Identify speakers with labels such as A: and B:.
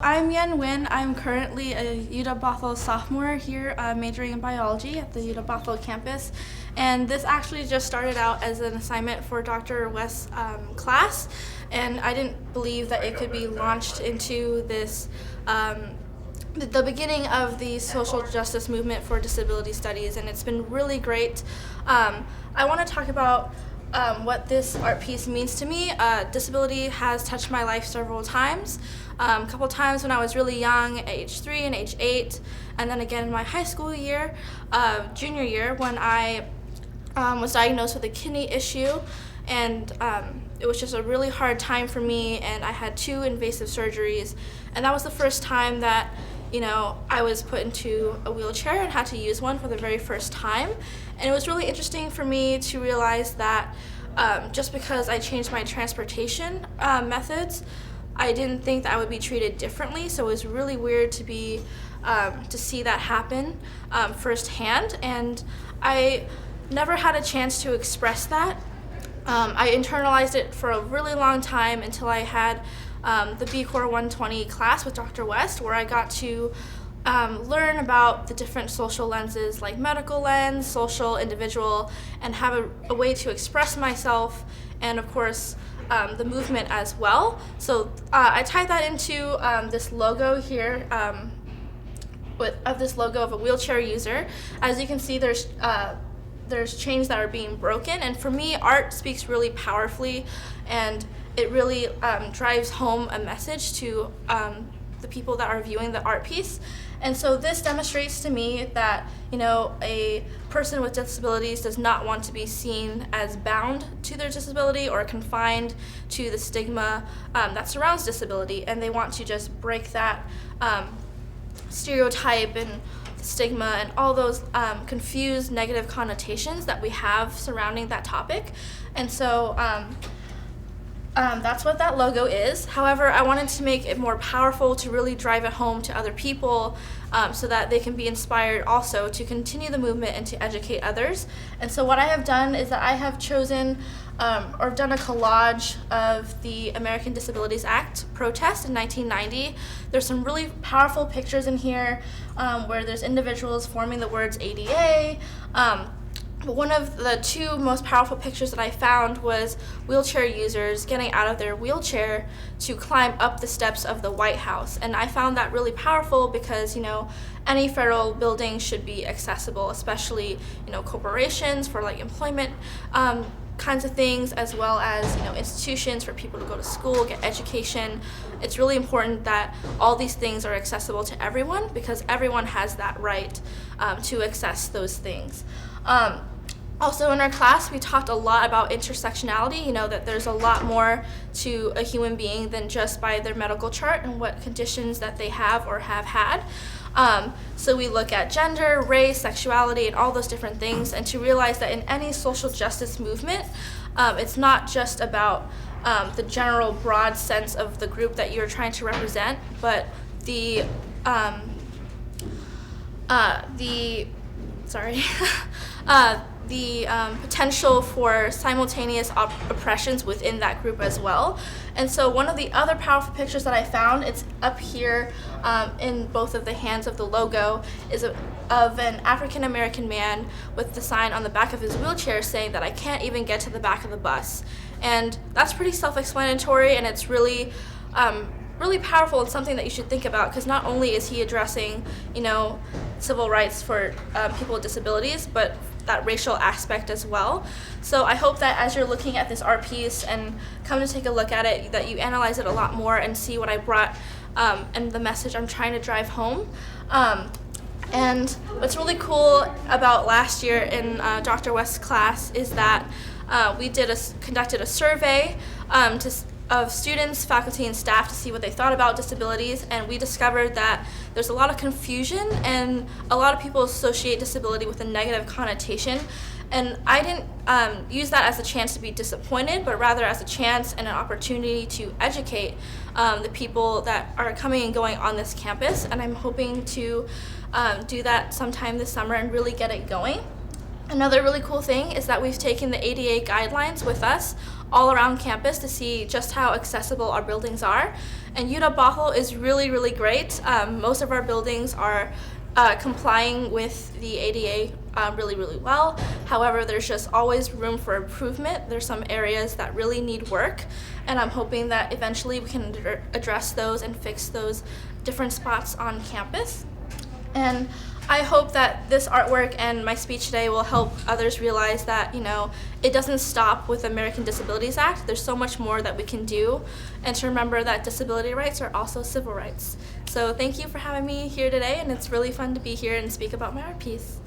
A: I'm Nguyen. I'm currently a UW Bothell sophomore here, majoring in biology at the UW Bothell campus. And this actually just started out as an assignment for Dr. West's class, and I didn't believe that it could be launched into this the beginning of the social justice movement for disability studies, and it's been really great. I want to talk about what this art piece means to me. Disability has touched my life several times. A couple times when I was really young, age 3 and age 8, and then again in my high school year, junior year, when I was diagnosed with a kidney issue, and it was just a really hard time for me, and I had 2 invasive surgeries, and that was the first time that I was put into a wheelchair and had to use one for the very first time. And it was really interesting for me to realize that just because I changed my transportation methods, I didn't think that I would be treated differently. So it was really weird to see that happen firsthand. And I never had a chance to express that. I internalized it for a really long time until I had the B Corps 120 class with Dr. West, where I got to learn about the different social lenses, like medical lens, social, individual, and have a way to express myself, and of course the movement as well. So I tied that into this logo here, of this logo of a wheelchair user. As you can see, there's chains that are being broken, and for me, art speaks really powerfully, and it really drives home a message to the people that are viewing the art piece. And so this demonstrates to me that a person with disabilities does not want to be seen as bound to their disability or confined to the stigma that surrounds disability, and they want to just break that stereotype and stigma and all those confused negative connotations that we have surrounding that topic. And so that's what that logo is. However, I wanted to make it more powerful, to really drive it home to other people, so that they can be inspired also to continue the movement and to educate others. And so what I have done is that I have chosen or done a collage of the American Disabilities Act protest in 1990. There's some really powerful pictures in here where there's individuals forming the words ADA. But one of the 2 most powerful pictures that I found was wheelchair users getting out of their wheelchair to climb up the steps of the White House. And I found that really powerful because, any federal building should be accessible, especially, corporations for like employment kinds of things, as well as, institutions for people to go to school, get education. It's really important that all these things are accessible to everyone, because everyone has that right to access those things. Also in our class, we talked a lot about intersectionality, that there's a lot more to a human being than just by their medical chart and what conditions that they have or have had. So we look at gender, race, sexuality, and all those different things, and to realize that in any social justice movement, it's not just about the general broad sense of the group that you're trying to represent, but the potential for simultaneous oppressions within that group as well. And so one of the other powerful pictures that I found, it's up here in both of the hands of the logo, is of an African American man with the sign on the back of his wheelchair saying that I can't even get to the back of the bus. And that's pretty self-explanatory, and it's really really powerful and something that you should think about, because not only is he addressing civil rights for people with disabilities, but that racial aspect as well. So I hope that as you're looking at this art piece and come to take a look at it, that you analyze it a lot more and see what I brought and the message I'm trying to drive home. And what's really cool about last year in Dr. West's class is that we conducted a survey of students, faculty, and staff to see what they thought about disabilities, and we discovered that there's a lot of confusion and a lot of people associate disability with a negative connotation. And I didn't use that as a chance to be disappointed, but rather as a chance and an opportunity to educate the people that are coming and going on this campus, and I'm hoping to do that sometime this summer and really get it going. Another really cool thing is that we've taken the ADA guidelines with us all around campus to see just how accessible our buildings are. And UW-Bothell is really, really great. Most of our buildings are complying with the ADA really, really well. However, there's just always room for improvement. There's some areas that really need work, and I'm hoping that eventually we can address those and fix those different spots on campus. And I hope that this artwork and my speech today will help others realize that, it doesn't stop with the American Disabilities Act. There's so much more that we can do, and to remember that disability rights are also civil rights. So thank you for having me here today, and it's really fun to be here and speak about my art piece.